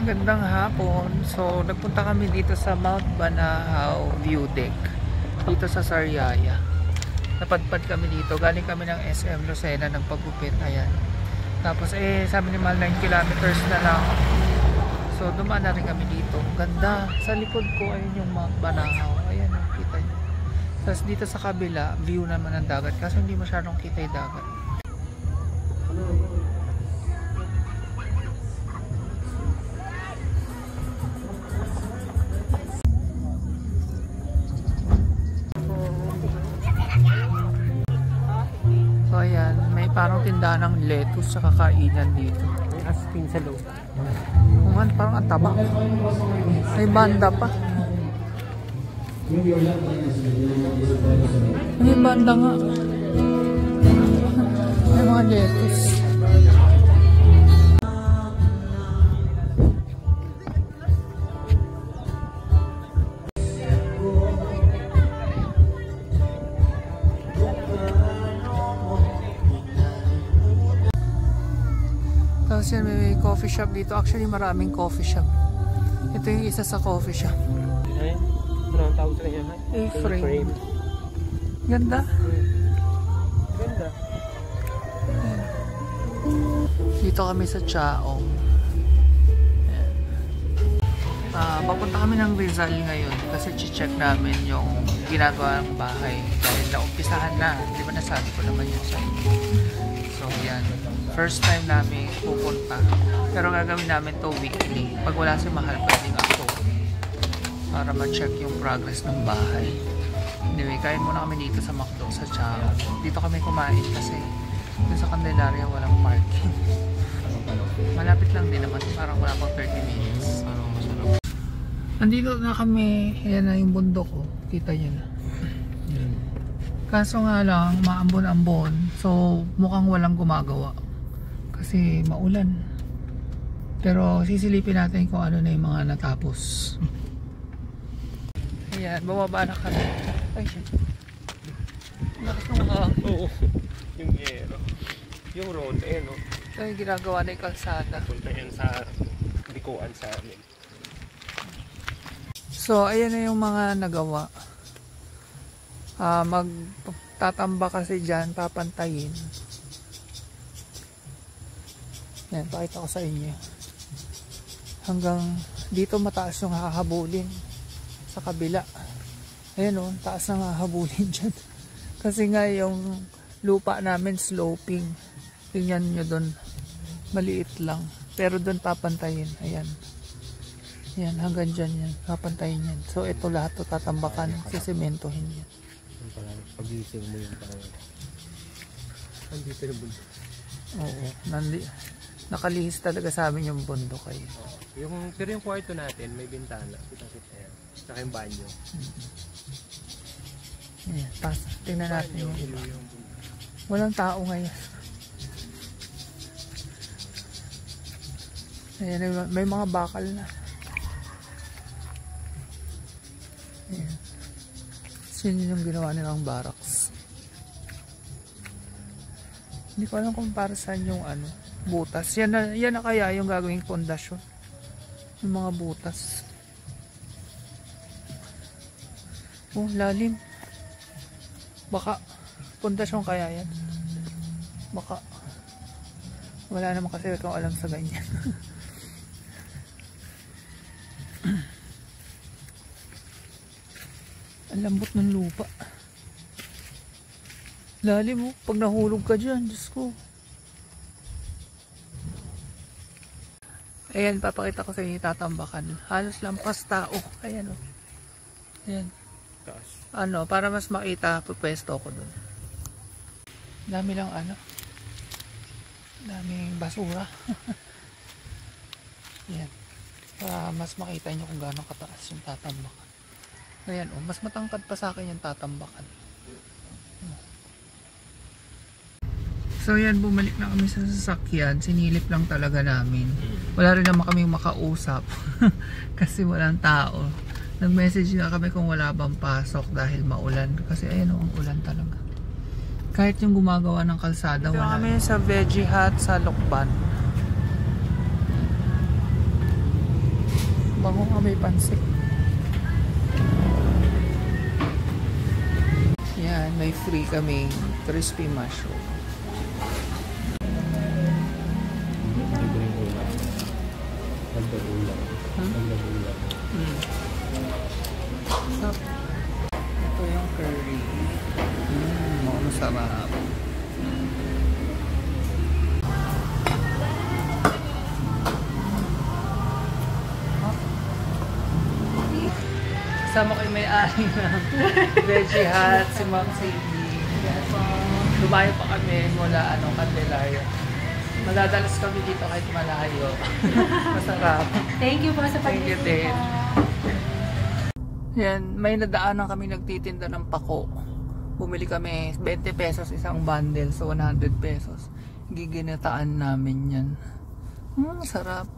Gandang hapon. So, nagpunta kami dito sa Mount Banahaw View Deck. Dito sa Sariaya. Napadpad kami dito. Galing kami ng SM Lucena ng pagupit. Ayan. Tapos sabi ni Mal 9 kilometers na lang. So, dumaan na rin kami dito. Ganda. Sa likod ko, ayun yung Mount Banahaw. Ayan, kita nyo. Tapos dito sa kabila, view naman ng dagat. Kaso hindi masyadong kita yung dagat. So ayan, may parang tindahan ng lettuce sa kakainan dito. May aspin sa loob. Kung parang ang taba. May banda pa. May banda nga. May mga lettuce. Tapos yan, may coffee shop dito. Actually, maraming coffee shop. Ito yung isa sa coffee shop. Ay, ano ang tawag sa kanya? A-frame. Ganda. Ganda. Dito kami sa Chaong. Papunta kami ng Rizal ngayon kasi check namin yung ginagawa ng bahay. Dahil naumpisahan na. Di ba nasabi ko naman yun sa inyo. So yan. First time namin pupunta. Pero gagawin namin to weekly. Pag wala si Mahal, pwedeng ako. Para ma-check yung progress ng bahay. Anyway, kain muna kami dito sa McDo sa Chaong. Dito kami kumain kasi dito sa Candelaria walang parking. Malapit lang din naman. Parang wala pang 30 minutes. Nandito na kami. Ayan na yung bundok ko. Kita nyo na. Kaso nga lang, maambon-ambon. So, mukhang walang gumagawa. Kasi maulan. Pero sisilipin natin kung ano na yung mga natapos. Ayan, bababa na kami. Ay, lakas ng Oo. Yung yero. Yung road, no? Ito yung ginagawa na yung kalsada. Punta yan sa likuan sa amin. So, ayan na yung mga nagawa. Magtatamba kasi dyan, papantayin. Yan, pakita ko sa inyo. Hanggang dito mataas yung hahabulin sa kabila. Ayan o, taas ng hahabulin dyan. Kasi nga yung lupa namin sloping. Tingnan nyo doon. Maliit lang. Pero doon papantayin. Ayan. Yan, hanggang dyan yan. Papantayin yan. So ito lahat to tatambakan. Sisementohin yan. Pag-ising mo yung parang nandito na bundok. Oo, nakalihis talaga sa amin yung bundok kayo. Pero yung kwarto natin may bintana. Kita-kita yan. Saka yung banyo. Ayan, tingnan natin yung iba. Walang tao ngayon. Ayan, may mga bakal na. Ayan. Yun yung ginawa nilang barracks. Hindi ko alam kung para saan yung butas. Yan na kaya yung gagawing pundasyon. Yung mga butas. Oh, lalim. Baka pundasyon kaya yan. Baka. Wala naman kasi ikaw alam sa ganyan. Ang lambot ng lupa. Lalim mo. Pag nahulog ka dyan, Diyos ko. Ayan, papakita ko sa inyo tatambakan. Halos lampas tao. Ayan o. Ayan. Para mas makita, pupwesto ko dun. Dami lang daming basura. Ayan. Para mas makita nyo kung gaano kataas yung tatambakan. Ayan o, mas matangkad pa sa akin yung tatambakan. So yan, bumalik na kami sa sasakyan. Sinilip lang talaga namin. Wala rin naman kami makausap. Kasi walang tao. Nag-message na kami kung wala bang pasok dahil maulan. Kasi ayun o, ang ulan talaga. Kahit yung gumagawa ng kalsada, wala. Kami sa Veggie Hut sa Lokban. Bango nga, may pansit. Yan, may free kaming crispy mushroom. Libre yung ulam. Dagdag ulam. Dagdag ulam. Sarap. Ito yung curry. Masarap. Kasama ko yung may-ari ng Veggie Hut, si Ma'am Sadie. Lumayo pa kami mula Candelaria. Madadalas kami dito kahit malayo. Masarap. Thank you po sa Thank you, pag-visit. din. Yan, may nadaanan kami nagtitinda ng pako. Bumili kami 20 pesos isang bundle, so 100 pesos. Giginataan namin yan. Sarap.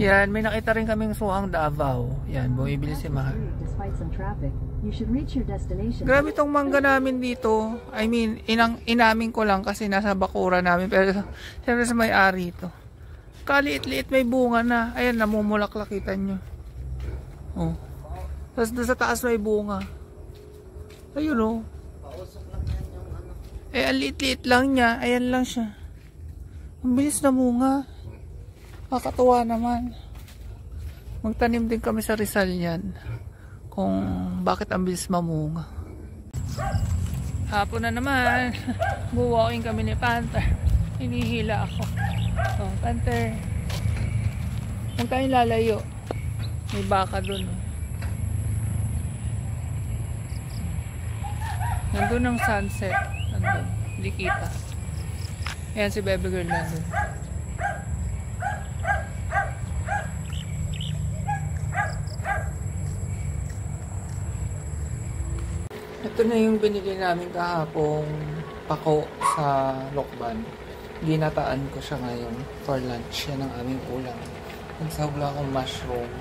Yan, may nakita rin kaming suhang Davao. Yan, bumibili si Mahal. Despite some traffic, you should reach your destination. Grabe tong mangga namin dito. I mean, inamin ko lang kasi nasa bakura namin. Pero siyempre sa may-ari ito. Kaliit-liit may bunga na. Ayan, namumulaklak, kita nyo. Oh. Tapos doon sa taas may bunga. Ayun oh. Ang liit-liit lang niya. Ayan lang siya. Ang bilis na bunga. Kakatuwa naman. Magtanim din kami sa Rizal yan. Kung bakit ang bilis mamunga. Hapon na naman. Buwalking kami ni Panther. Hinihila ako. Oh, Panther. Huwag tayong lalayo. May baka dun. Nandun ang sunset. Nandun. Hindi kita. Ayan si baby girl nandun. Ito na yung binili namin kahapong pako sa Lokban. Ginataan ko siya ngayon for lunch. Yan ang aming ulam. Nagsahog lang akong mushroom.